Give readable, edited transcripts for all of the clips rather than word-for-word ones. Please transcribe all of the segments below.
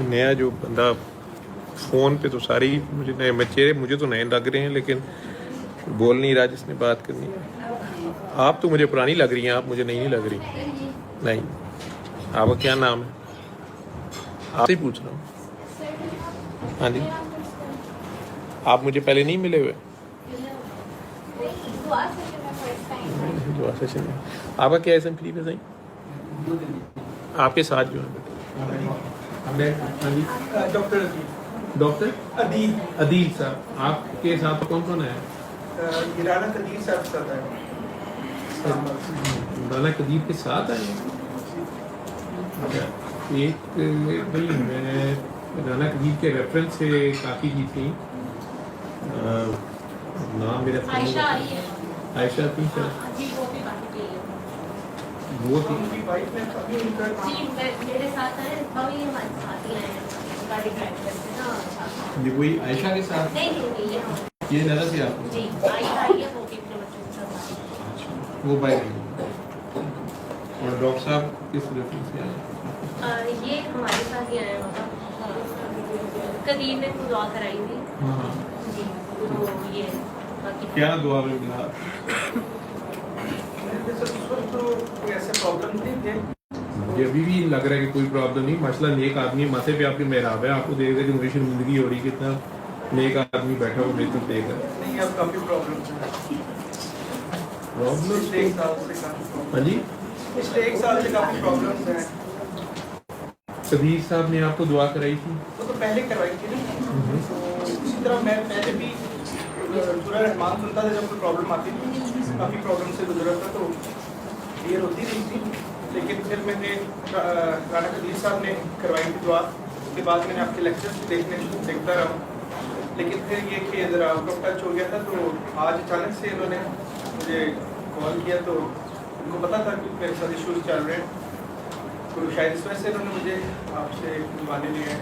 नया जो बंदा फ़ोन पे तो सारी मुझे नए चेहरे मुझे तो नए लग रहे हैं, लेकिन बोल नहीं रहा जिसने बात करनी है। आप तो मुझे पुरानी लग रही हैं, आप मुझे नहीं लग रही। नहीं, आपका क्या नाम है? आपसे ही पूछ रहा हूँ। हाँ जी, आप मुझे पहले नहीं मिले हुए? दुआ सेशन में आपका क्या एस एम शरीफ है सही? आपके साथ जो है डॉक्टर अदील साहब, आपके साथ कौन कौन है? राना कदीर साहब साथ है। राना कदीर के साथ आए हैं? अच्छा, एक भाई मैं राना कदीर के रेफरेंस से काफ़ी की थी, नाम मेरा आयशा थी सर, वो थी। ये वही आयशा के साथ ये नजर से आपको वो भाई और डॉक्टर साहब किस रेफरेंस से आए? ये हमारे साथ ही आया होगा, कदीर ने दुआ कराई थी। हाँ, जी, तो ये क्या दुआ में मिला? तो ऐसे प्रॉब्लम नहीं थे। मुझे अभी भी लग रहा है कि कोई प्रॉब्लम नहीं, मसला नेक आदमी माथे पे आपके मेहराब है, आपको देख रहे कि मुझे शर्मिंदगी हो रही कि इतना नेक आदमी बैठा हुआ मेरे को देख रहा है। नहीं, अब काफी प्रॉब्लम पिछले एक साल से काफी हाँ जी, पिछले एक साल से काफी प्रॉब्लम्स हैं। कदीर साहब ने आपको दुआ कराई थी? वो तो पहले करवाई थी ना, तो इसी तरह मैं पहले भी सूरह रहमान सुनता था जब कोई प्रॉब्लम आती थी, काफी प्रॉब्लम से गुजरा था, तो क्लियर होती रही थी। लेकिन फिर मैंने राना कदीर साहब ने करवाई थी दुआ, उसके बाद मैंने आपके लेक्चर्स देखता रहा, लेकिन फिर ये कि ज़रा आउट ऑफ टच हो गया था। तो आज अचानक से इन्होंने मुझे कॉल किया, तो उनको पता था कि मेरे साथ इशूज़ चल रहे हैं, तो शायद इस वजह से इन्होंने मुझे आपसे मिलवाने लिए हैं।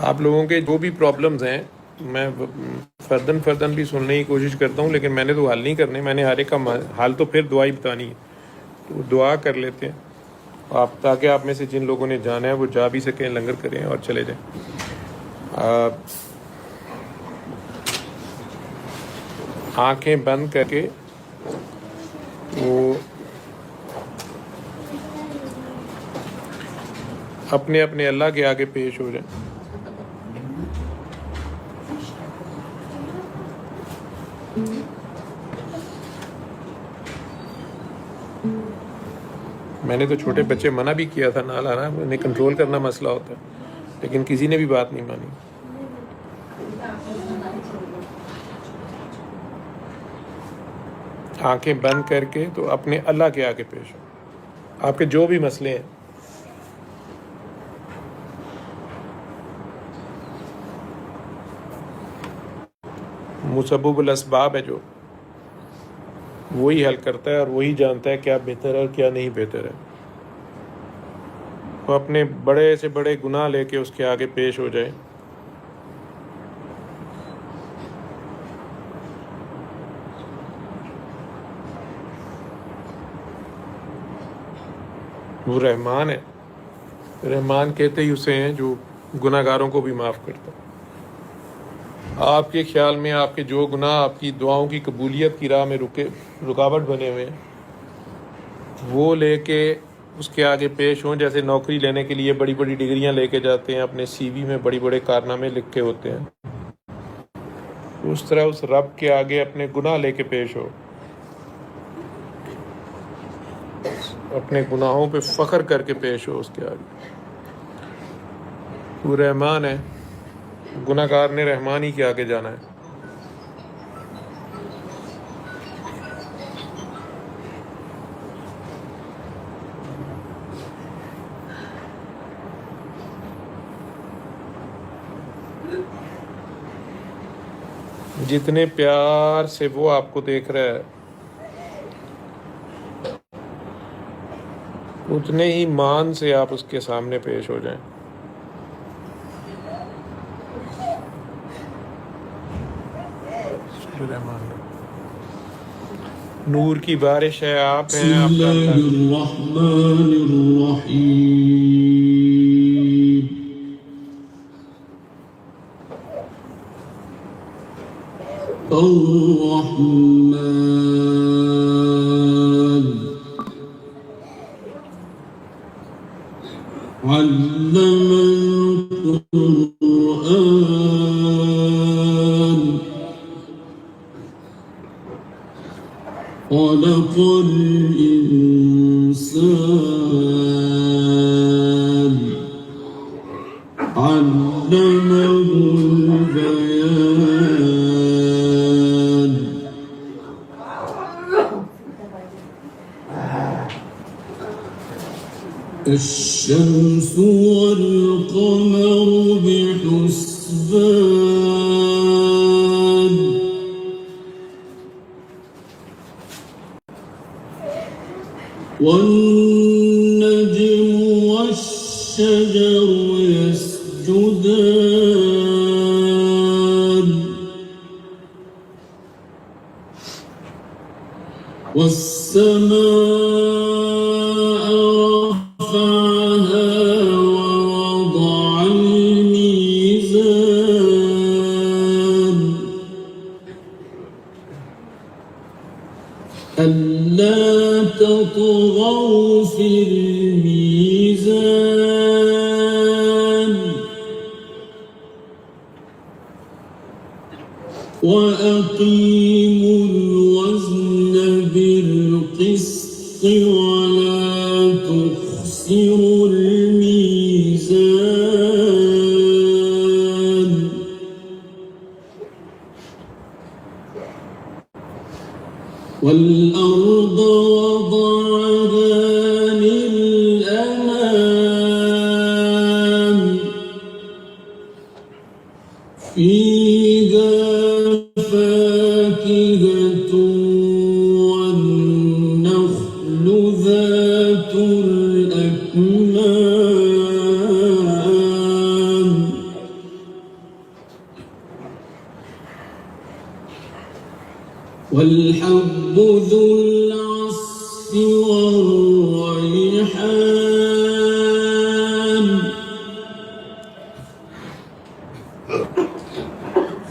आप लोगों के जो भी प्रॉब्लम्स हैं मैं फर्दन भी सुनने की कोशिश करता हूँ, लेकिन मैंने तो हल नहीं करने, मैंने हर एक का हाल तो फिर दुआ ही बतानी है। तो दुआ कर लेते हैं आप, ताकि आप में से जिन लोगों ने जाना है वो जा भी सकें, लंगर करें और चले जाएं। आंखें बंद करके वो अपने अपने अल्लाह के आगे पेश हो जाएं। मैंने तो छोटे बच्चे मना भी किया था ना लाना, उन्हें कंट्रोल करना मसला होता है, लेकिन किसी ने भी बात नहीं मानी। आंखें बंद करके तो अपने अल्लाह के आगे पेश हो, आपके जो भी मसले हैं। मुसब्बिबुल अस्बाब है जो, वही हल करता है और वही जानता है क्या बेहतर है और क्या नहीं बेहतर है। वो अपने बड़े से बड़े गुनाह लेके उसके आगे पेश हो जाए। वो रहमान है, रहमान कहते ही उसे हैं जो गुनाहगारों को भी माफ़ करता है। आपके ख्याल में आपके जो गुनाह आपकी दुआओं की कबूलियत की राह में रुकावट बने हुए हैं, वो लेके उसके आगे पेश हों। जैसे नौकरी लेने के लिए बड़ी बड़ी डिग्रियां लेके जाते हैं, अपने सीवी में बड़े बड़े कारनामे लिखे होते हैं, उस तरह उस रब के आगे अपने गुनाह लेके पेश हो, अपने गुनाहों पे फ़ख्र करके पेश हो उसके आगे। वो रहमान है, गुनाहगार ने रहमान ही के आगे जाना है। जितने प्यार से वो आपको देख रहा है, उतने ही मान से आप उसके सामने पेश हो जाएं। नूर की बारिश है, आप بسم हैं, आपका الله अल्लाह। الرحمن الرحيم الرحمن علم القرآن خلق الإنسان علمه البيان الشمس والقمر بحسبان والنجم والشجر يسجدان والسماء رفعها ووضع الميزان ألا تطغوا في الميزان وأقيموا الوزن بالقسط ولا تخسروا الميزان والأرض وضعها للأنام فيها فاكهة والنخل ذات الأكمام والحب ذو العصف والريحان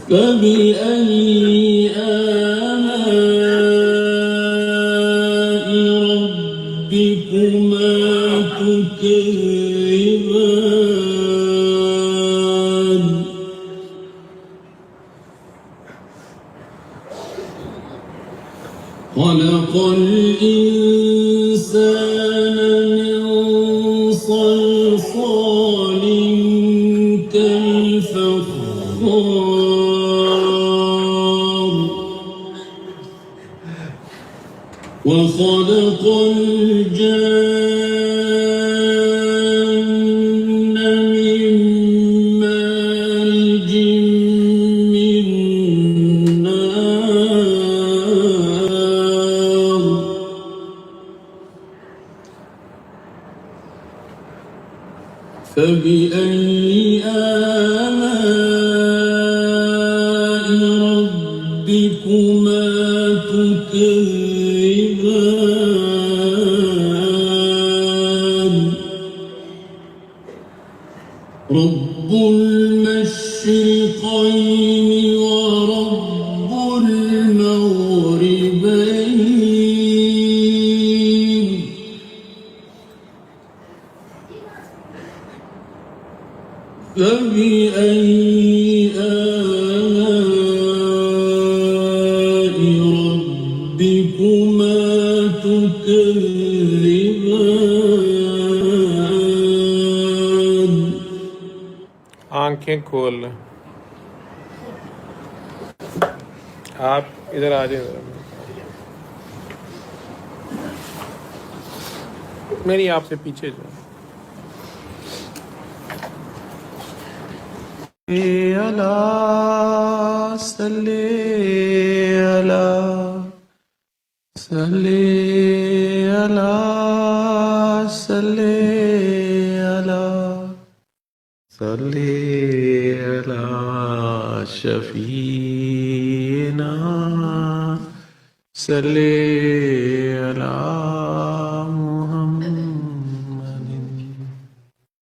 فبأي آلاء ربكما تكذبان خلق الإنسان من صلصال كالفخار وخلق الجن من مارج من نار فبأي آلاء ربكما تكذبان رب المشرقين ورب المغربين فبأي آلاء ربكما تكذبان आंखें खोल लें। आप इधर आ जाए, मेरी आपसे पीछे जाओ। अला सल्ले अला सल्ले अला सल्ले अला सल्ले अला शफीना صلی علی